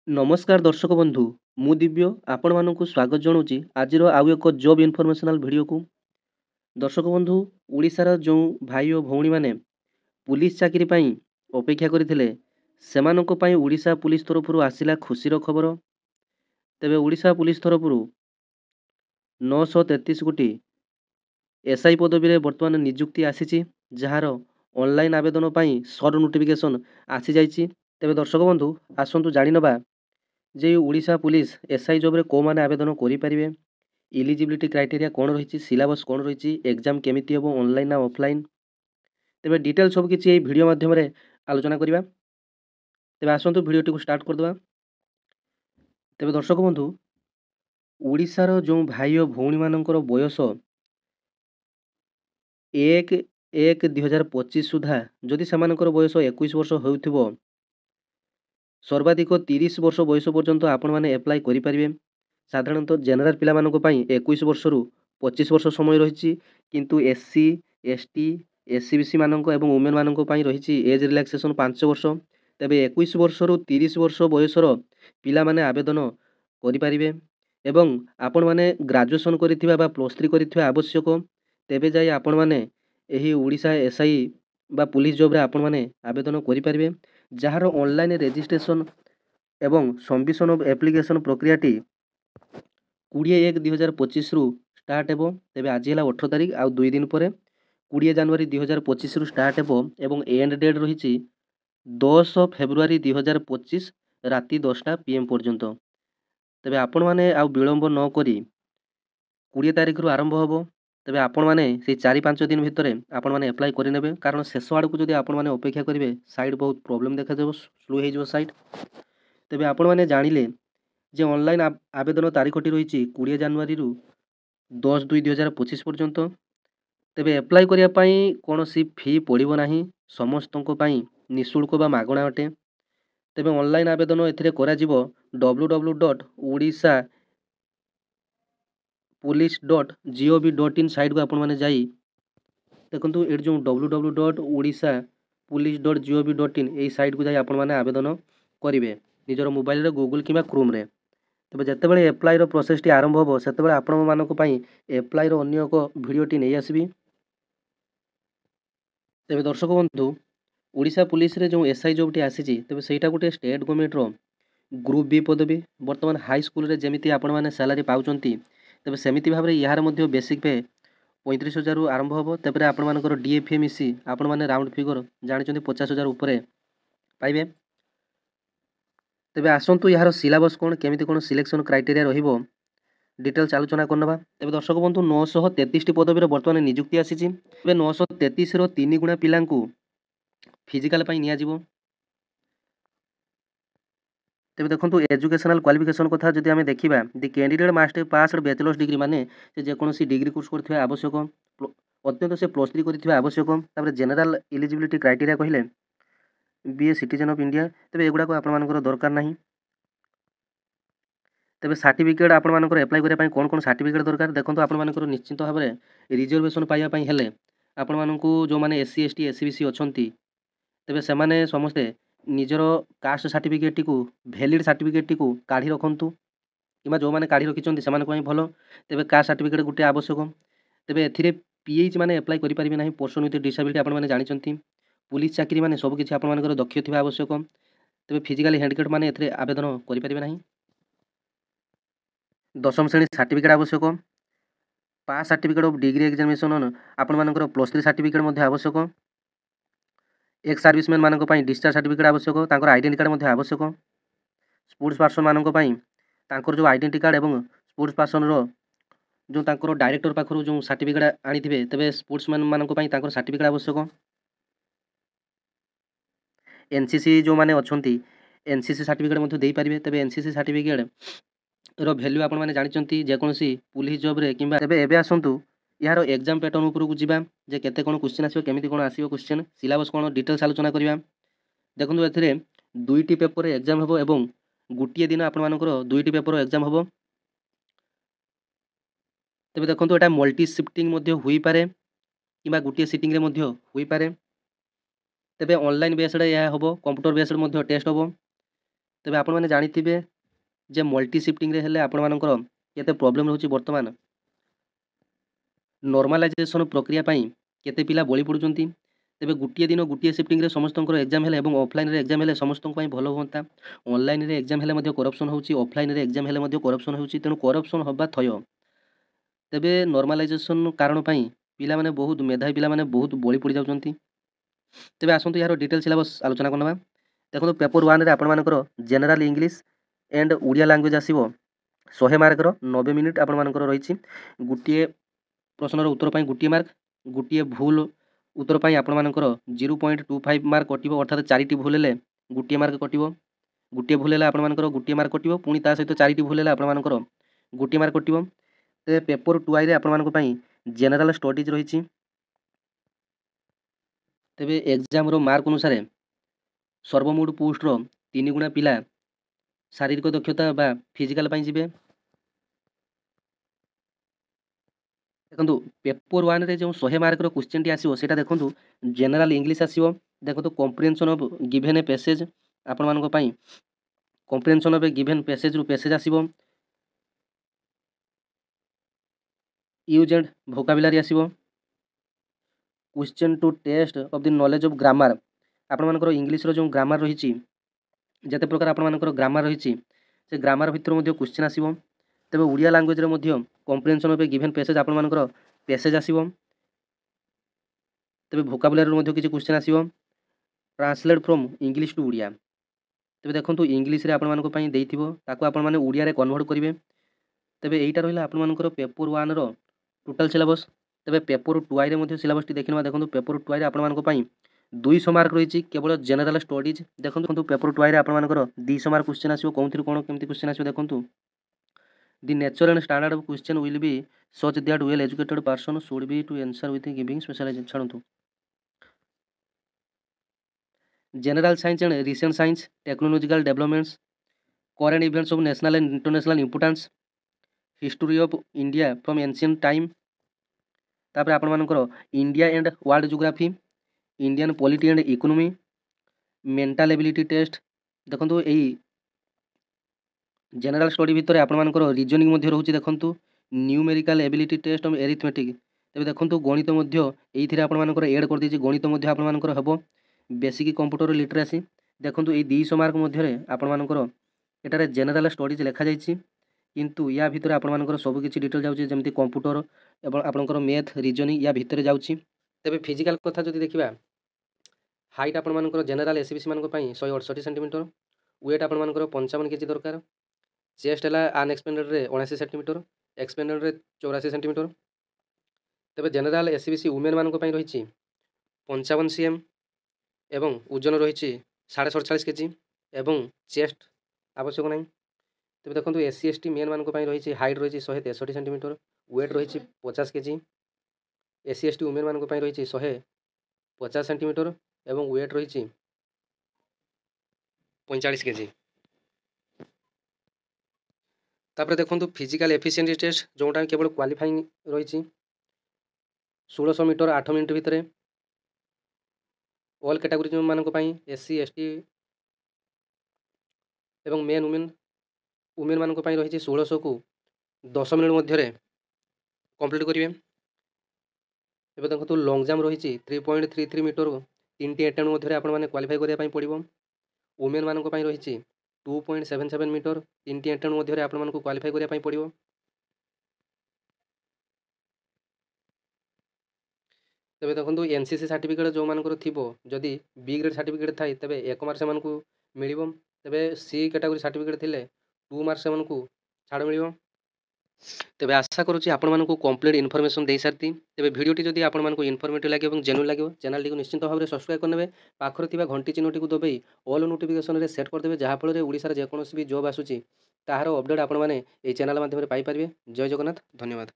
नमस्कार दर्शक बंधु मु दिव्य आपण मानक स्वागत जनाऊँच आज आउ एक जॉब इनफॉरमेशनल वीडियो को। दर्शक बंधु ओडिशार जो भाई और भौणी माने पुलिस चाकरी पाई अपेक्षा करथिले सेमानक पाई ओडिशा पुलिस तरफ आसिला खुशीर खबर। तेबे ओडिशा पुलिस तरफ 933 गोटी एसआई पदवी वर्तमान निजुक्ति आसी जार ऑनलाइन आवेदन पाई सर्ट नोटिफिकेशन आसी जाइछि। तेबे दर्शक बंधु आसंतु जानि नबा जे ओडिशा पुलिस एसआई जॉब रे को माने आवेदन करि परिबे, इलिजिबिलिटी क्राइटेरिया कौन रही, सिलेबस कौन रही, एग्जाम केमिति हेबो, ऑनलाइन ना ऑफलाइन, तेबे डिटेल सब किछि ए वीडियो माध्यम रे आलोचना करिबा। तेबे आसंतु वीडियो को स्टार्ट कर दबा। तेबे दर्शक बंधु ओडिशार जो भाई और भौणी मानकर बयस 1/1/2025 सुधा जदि सेमानकर बयस 21 वर्ष होउथिबो सर्वाधिक 30 वर्ष बयस पर्यंत आपण माने एप्लाई करि परिबे। साधारणतः जनरल पिला मानक पई 21 वर्ष रु 25 वर्ष समय रहिछि, किंतु एससी एसटी एससीबीसी मानक एवं वुमेन मानक पई रहिछि एज रिलैक्सेशन 5 वर्ष। तेबे 21 वर्ष रु 30 वर्ष बयसर पिला माने आवेदन करि परिबे एवं आपण माने ग्रेजुएशन करिथिबा बा +3 करिथिबा आवश्यक। तेबे जाय आपण माने एही ओडिशा एसआई बा पुलिस जॉब रे आपण माने आवेदन करि परिबे, जार ऑनलाइन रजिस्ट्रेशन एवं सबमिशन ऑफ एप्लिकेशन प्रक्रियाटी 20/1/2025 रु स्टार्ट हेबो। तेबे आज ହେଲା 18 तारिख आ 2 दिन पर 20 जनवरी 2025 रु स्टार्ट हेबो एवं एंड डेट रहिछि 10 फेब्रुआरी 2025 राति 10टा PM पर्यंत। तेबे आपण माने आ विलंब न करी 20 तारिख रु आरंभ होबो। तेबे आपण माने से 4-5 दिन भितरे आपण माने अप्लाई करि नेबे, कारण शेष आड़ को जदि आपण माने अपेक्षा करिवे साइड बहुत प्रॉब्लम देखा देबो, स्लो हे जो साइड। तेबे आपण माने जानिले जे ऑनलाइन आवेदन तारीखटी रही 20 जनवरी रु 10/2/2025 पर्यंत। तेबे अप्लाई करिया पई कोनोसी फी पड़िबो नाही, समस्तनको पई निशुल्क बा मागणा अटे। तेबे ऑनलाइन आवेदन एथिरे करा जिवो www.odishapolice.gov.in साइट को आपण माने जाई देखंतु एट जो www.odishapolice.gov.in एई साइट को जाई आपण माने आवेदन करिवे निजर मोबाइल रे गूगल किबा क्रोम रे। तेबे जेतेबेले एप्लाई रो प्रोसेस टी आरंभ होबो सेतेबेले आपण मानक पई एप्लाई रो अन्य एक वीडियो टी नै आसीबी। तेबे दर्शक बंधु ओडिशा पुलिस रे जो एसआई जॉब टी आसीची तेबे सेटा गोटे स्टेट गवर्नमेंट रो ग्रुप बी पदवी वर्तमान हाई स्कूल रे जेमिति आपण माने सैलरी पाउचंती तेबे सेमिति भाबरे यार मध्ये बेसिक पे 35,000 रु आरंभ होबो। तेबे आपण मानकर डीएफएमसी आपण माने राउंड फिगर जानिचंती 50,000 ऊपर पाइबे। तेबे आसंतु यार सिलेबस कोन केमिति कोन सिलेक्शन क्राइटेरिया रहिबो डिटेल्स आलोचना करनबा। तेबे दर्शक बंधु 933 टी पदवी रे वर्तमान नियुक्ति आसीची। तेबे 933 रो 3 गुणा पिलांकु फिजिकल पई निया जिवो। तेबे देखंतु एजुकेशनल क्वालिफिकेशन कथा जदि हमें देखिबा the candidate must pass bachelors degree माने से जे कोनोसी डिग्री कोर्स करथिबा आवश्यक, अत्यंत से +3 करथिबा आवश्यक। तापर जनरल एलिजिबिलिटी क्राइटेरिया कहिले be a citizen of India. तेबे एगुडा को आपण मानकर दरकार नाही। तेबे सर्टिफिकेट आपण मानकर अप्लाई करिया पई कोन कोन सर्टिफिकेट दरकार देखंतु आपण मानकर निश्चित भाबरे रिजर्वेशन पाइया पई हेले आपण मानकु जो माने एससी एसटी एससीबीसी अछंती तेबे से माने समस्ते निजर कास्ट सर्टिफिकेट टी को वैलिड सर्टिफिकेट टी को काढी रखंतु किबा जो माने काढी रखिचंती सेमान को भलो। तेबे कास्ट सर्टिफिकेट गुटे आवश्यक। तेबे एथिरे पीएच माने अप्लाई करि परिबे नाही। पर्सन विथ डिसेबिलिटी आपण माने जानिचंती पुलिस चाकरी माने सब किछि आपण मानकर दक्ष थिबा आवश्यक। तेबे फिजिकली हैंडिकैप माने एथिरे आवेदन करि परिबे नाही। 10म श्रेणी सर्टिफिकेट आवश्यक। पास सर्टिफिकेट ऑफ डिग्री एग्जामिनेशन आपण मानकर +3 सर्टिफिकेट मध्ये आवश्यक। एक्स सर्विसमैन मानक पई डिस्चार्ज सर्टिफिकेट आवश्यक, तांकर आइडेंटिटी कार्ड मध्ये आवश्यक। स्पोर्ट्स पर्सन मानक पई तांकर जो आइडेंटिटी कार्ड एवं स्पोर्ट्स पर्सन रो जो तांकर डायरेक्टर पाखरु जो सर्टिफिकेट आनी थिबे तेबे स्पोर्ट्समैन मानक पई तांकर सर्टिफिकेट आवश्यक। एनसीसी जो माने अछंती एनसीसी सर्टिफिकेट मध्ये देई परिबे। तेबे एनसीसी सर्टिफिकेट रो वैल्यू आपण माने जानिचंती जे कोनोसी पुलिस जॉब रे किबा तेबे एबे आसंतु यार एग्जाम पैटर्न ऊपर को जिबा जे केते कोन क्वेश्चन आसीबो केमिति कोन आसीबो क्वेश्चन सिलेबस कोन डिटेल्स आलोचना करिबा। देखंतु एथिरे दुईटी पेपर रे एग्जाम हबो एवं गुटिए दिन आपण मानकर दुईटी पेपर एग्जाम हबो। तेबे देखंतु एटा मल्टी शिफ्टिंग मध्ये होई पारे किबा गुटिए सिटिंग रे मध्ये होई पारे। तेबे ऑनलाइन बेस्ड या हबो, कंप्यूटर बेस्ड मध्ये टेस्ट हबो। ତେବେ ଆପଣମାନେ ଜାଣିଥିବେ ଯେ ମଲ୍ଟି ସିଫ୍ଟିଂରେ ହେଲେ ଆପଣମାନଙ୍କର କେତେ ପ୍ରୋବ୍ଲେମ୍ ରହୁଛି। ବର୍ତ୍ତମାନ ନର୍ମାଲାଇଜେସନ୍ ପ୍ରକ୍ରିୟା ପାଇଁ କେତେ ପିଲା ବଳି ପଡ଼ୁଛନ୍ତି। ତେବେ ଗୋଟିଏ ଦିନ ଗୋଟିଏ ସିଫ୍ଟିଂରେ ସମସ୍ତଙ୍କର ଏକ୍ଜାମ୍ ହେଲେ ଏବଂ ଅଫଲାଇନ୍ରେ ଏକ୍ଜାମ୍ ହେଲେ ସମସ୍ତଙ୍କ ପାଇଁ ଭଲ ହୁଅନ୍ତା। ଅନଲାଇନ୍ରେ ଏକ୍ଜାମ୍ ହେଲେ ମଧ୍ୟ କରପ୍ସନ୍ ହେଉଛି, ଅଫଲାଇନ୍ରେ ଏକ୍ଜାମ୍ ହେଲେ ମଧ୍ୟ କରପ୍ସନ୍ ହେଉଛି। ତେଣୁ କରପ୍ସନ୍ ହେବା ଥୟ। ତେବେ ନର୍ମାଲାଇଜେସନ୍ କାରଣ ପାଇଁ ପିଲାମାନେ ବହୁତ ମେଧାବୀ ପିଲାମାନେ ବହୁତ ବଳି ପଡ଼ିଯାଉଛନ୍ତି। ତେବେ ଆସନ୍ତୁ ଏହାର ଡିଟେଲ୍ ସିଲାବସ୍ ଆଲୋଚନା କରିନେବା। ଦେଖନ୍ତୁ ପେପର୍ 1ରେ ଆପଣମାନଙ୍କର general English and Odia language ଆସିବ 100 ମାର୍କର 90 ମିନିଟ୍ ଆପଣମାନଙ୍କର ରହିଛି। ଗୋଟିଏ ପ୍ରଶ୍ନର ଉତ୍ତର ପାଇଁ ଗୋଟିଏ ମାର୍କ, ଗୋଟିଏ ଭୁଲ ଉତ୍ତର ପାଇଁ ଆପଣମାନଙ୍କର 0.25 ମାର୍କ କଟିବ, ଅର୍ଥାତ୍ 4ଟି ଭୁଲ ହେଲେ ଗୋଟିଏ ମାର୍କ କଟିବ। ଗୋଟିଏ ଭୁଲ ହେଲେ ଆପଣମାନଙ୍କର ଗୋଟିଏ ମାର୍କ କଟିବ, ପୁଣି ତା ସହିତ 4ଟି ଭୁଲ ହେଲେ ଆପଣମାନଙ୍କର ଗୋଟିଏ ମାର୍କ କଟିବ। ତେବେ ପେପର୍ 2ରେ ଆପଣମାନଙ୍କ ପାଇଁ ଜେନେରାଲ୍ ଷ୍ଟଡିଜ୍ ରହିଛି। ତେବେ ଏକ୍ଜାମ୍ର ମାର୍କ ଅନୁସାରେ ସର୍ବମୋଟ ପୋଷ୍ଟର 3 ଗୁଣା ପିଲା ଶାରୀରିକ ଦକ୍ଷତା ବା ଫିଜିକାଲ୍ ପାଇଁ ଯିବେ। ଦେଖନ୍ତୁ ପେପର୍ 1ରେ ଯେଉଁ 100 ମାର୍କର କ୍ୱେଶ୍ଚିନ୍ଟି ଆସିବ ସେଇଟା ଦେଖନ୍ତୁ ଜେନେରାଲ୍ ଇଂଲିଶ ଆସିବ। ଦେଖନ୍ତୁ comprehension of given a passage ଆପଣମାନଙ୍କ ପାଇଁ କମ୍ପ୍ରିହେନ୍ସନ୍ ଅଫ୍ ଏ ଗିଭେନ୍ ପ୍ୟାସେଜ୍ରୁ ପ୍ୟାସେଜ୍ ଆସିବ। ୟୁଜ୍ ଆଣ୍ଡ ଭୋକାବୁଲାରୀ ଆସିବ। Question to test of the knowledge of grammar ଆପଣମାନଙ୍କର ଇଂଲିଶର ଯେଉଁ ଗ୍ରାମାର ରହିଛି, ଯେତେ ପ୍ରକାର ଆପଣମାନଙ୍କର ଗ୍ରାମାର ରହିଛି ସେ ଗ୍ରାମାର ଭିତରୁ ମଧ୍ୟ କ୍ୱେଶ୍ଚିନ୍ ଆସିବ। ତେବେ ଓଡ଼ିଆ ଲାଙ୍ଗୁଏଜ୍ରେ ମଧ୍ୟ comprehension of a given passage ଆପଣମାନଙ୍କର ପ୍ୟାସେଜ୍ ଆସିବ। ତେବେ ଭୋକାବୁଲାରୀରୁ ମଧ୍ୟ କିଛି କ୍ୱେଶ୍ଚିନ୍ ଆସିବ। Translate from English to Odia. ତେବେ ଦେଖନ୍ତୁ ଇଂଲିଶରେ ଆପଣମାନଙ୍କ ପାଇଁ ଦେଇଥିବ, ତାକୁ ଆପଣମାନେ ଓଡ଼ିଆରେ କନଭର୍ଟ କରିବେ। ତେବେ ଏଇଟା ରହିଲା ଆପଣମାନଙ୍କର ପେପର୍ 1ର ଟୋଟାଲ୍ ସିଲାବସ୍। ତେବେ ପେପର୍ 2ରେ ମଧ୍ୟ ସିଲାବସ୍ଟି ଦେଖିନେବା। ଦେଖନ୍ତୁ ପେପର୍ 2ରେ ଆପଣମାନଙ୍କ ପାଇଁ 200 ମାର୍କ ରହିଛି କେବଳ ଜେନେରାଲ୍ ଷ୍ଟଡିଜ୍। ଦେଖନ୍ତୁ ପେପର୍ 2ରେ ଆପଣମାନଙ୍କର 200 ମାର୍କ କ୍ୱେଶ୍ଚିନ୍ ଆସିବ। କେଉଁଥିରୁ କ'ଣ କେମିତି କ୍ୱେଶ୍ଚିନ୍ ଆସିବ ଦେଖନ୍ତୁ। The nature and standard of question will be such that well educated person should be to answer with giving specialization. ଛାଡ଼ନ୍ତୁ general science and recent science, technological developments, current events of national and international importance, history of India from ancient time. ତାପରେ ଆପଣମାନଙ୍କର India and world geography, Indian polity and economy, mental ability test. ଦେଖନ୍ତୁ ଏଇ general study ଭିତରେ ଆପଣମାନଙ୍କର reasoning ମଧ୍ୟ ରହୁଛି। ଦେଖନ୍ତୁ numerical ability test of arithmetic. ତେବେ ଦେଖନ୍ତୁ ଗଣିତ ମଧ୍ୟ ଏଇଥିରେ ଆପଣମାନଙ୍କର ଏଡ୍ କରିଦେଇଛି। ଗଣିତ ମଧ୍ୟ ଆପଣମାନଙ୍କର ହେବ। Basic computer literacy. ଦେଖନ୍ତୁ ଏଇ 200 ମାର୍କ ମଧ୍ୟରେ ଆପଣମାନଙ୍କର ଏଠାରେ ଜେନେରାଲ୍ ଷ୍ଟଡିଜ୍ ଲେଖାଯାଇଛି, କିନ୍ତୁ ୟା ଭିତରେ ଆପଣମାନଙ୍କର ସବୁ କିଛି ଡିଟେଲ୍ ଯାଉଛି, ଯେମିତି କମ୍ପ୍ୟୁଟର ଏବଂ ଆପଣଙ୍କର ମ୍ୟାଥ୍ ରିଜନିଂ ୟା ଭିତରେ ଯାଉଛି। ତେବେ ଫିଜିକାଲ୍ କଥା ଯଦି ଦେଖିବା, ହାଇଟ୍ ଆପଣମାନଙ୍କର ଜେନେରାଲ୍ ଏସିବିସି ମାନଙ୍କ ପାଇଁ 168 ସେଣ୍ଟିମିଟର, ୱେଟ୍ ଆପଣମାନଙ୍କର 55 କେଜି ଦରକାର। ଚେଷ୍ଟ ହେଲା ଅନଏକ୍ସପେଣ୍ଡେଡ଼ରେ 79 ସେଣ୍ଟିମିଟର, ଏକ୍ସପେଣ୍ଡେଡ଼ରେ 84 ସେଣ୍ଟିମିଟର। ତେବେ ଜେନେରାଲ୍ ଏସିବିସି ୱୁମେନ୍ ମାନଙ୍କ ପାଇଁ ରହିଛି 55 cm ଏବଂ ଓଜନ ରହିଛି 47.5 କେଜି ଏବଂ ଚେଷ୍ଟ ଆବଶ୍ୟକ ନାହିଁ। ତେବେ ଦେଖନ୍ତୁ SC ST ମେନ୍ ମାନଙ୍କ ପାଇଁ ରହିଛି ହାଇଟ୍ ରହିଛି 163 ସେଣ୍ଟିମିଟର, ୱେଟ୍ ରହିଛି 50 କେଜି। SC ST ୱୁମେନ୍ ମାନଙ୍କ ପାଇଁ ରହିଛି 150 ସେଣ୍ଟିମିଟର ଏବଂ ୱେଟ୍ ରହିଛି 45 କେଜି। ତାପରେ ଦେଖନ୍ତୁ ଫିଜିକାଲ୍ ଏଫିସିଏନ୍ସି ଟେଷ୍ଟ, ଯେଉଁଟା କେବଳ କ୍ୱାଲିଫାଇଂ ରହିଛି 1600 ମିଟର 8 ମିନିଟ୍ ଭିତରେ। ଅଲ୍ କ୍ୟାଟାଗୋରି ମାନଙ୍କ ପାଇଁ SC ST ଏବଂ ୱୁମେନ୍ ମାନଙ୍କ ପାଇଁ ରହିଛି 1600କୁ 10 ମିନିଟ୍ ମଧ୍ୟରେ କମ୍ପ୍ଲିଟ୍ କରିବେ। ଏବେ ଦେଖନ୍ତୁ ଲଙ୍ଗ୍ ଜାମ୍ପ ରହିଛି 3.33 ମିଟର 3ଟି ଆଟେମ୍ପ୍ଟ ମଧ୍ୟରେ ଆପଣମାନେ କ୍ୱାଲିଫାଇ କରିବା ପାଇଁ ପଡ଼ିବ। ୱୁମେନ୍ ମାନଙ୍କ ପାଇଁ ରହିଛି 2.77 ମିଟର 3ଟି ଆଟେମ୍ପ୍ଟ ମଧ୍ୟରେ ଆପଣମାନଙ୍କୁ କ୍ୱାଲିଫାଇ କରିବା ପାଇଁ ପଡ଼ିବ। ତେବେ ଦେଖନ୍ତୁ NCC ସାର୍ଟିଫିକେଟ୍ ଯେଉଁମାନଙ୍କର ଥିବ, ଯଦି B ଗ୍ରେଡ୍ ସାର୍ଟିଫିକେଟ୍ ଥାଏ ତେବେ 1 ମାର୍କ ସେମାନଙ୍କୁ ମିଳିବ। ତେବେ C କ୍ୟାଟାଗୋରୀ ସାର୍ଟିଫିକେଟ୍ ଥିଲେ 2 ମାର୍କ ସେମାନଙ୍କୁ ଛାଡ଼ ମିଳିବ। ତେବେ ଆଶା କରୁଛି ଆପଣମାନଙ୍କୁ କମ୍ପ୍ଲିଟ୍ ଇନଫର୍ମେସନ୍ ଦେଇସାରିଛି। ତେବେ ଭିଡ଼ିଓଟି ଯଦି ଆପଣମାନଙ୍କୁ ଇନଫର୍ମେଟିଭ୍ ଲାଗିବ ଏବଂ ଜେନ୍ୟୁନ୍ ଲାଗିବ, ଚ୍ୟାନେଲଟିକୁ ନିଶ୍ଚିତ ଭାବରେ ସବସ୍କ୍ରାଇବ୍ କରିନେବେ। ପାଖରେ ଥିବା ଘଣ୍ଟି ଚିହ୍ନଟିକୁ ଦବାଇ ଅଲ୍ ନୋଟିଫିକେସନରେ ସେଟ୍ କରିଦେବେ, ଯାହାଫଳରେ ଓଡ଼ିଶାର ଯେକୌଣସି ବି ଜବ୍ ଆସୁଛି ତାହାର ଅପଡ଼େଟ୍ ଆପଣମାନେ ଏହି ଚ୍ୟାନେଲ୍ ମାଧ୍ୟମରେ ପାଇପାରିବେ। ଜୟ ଜଗନ୍ନାଥ, ଧନ୍ୟବାଦ।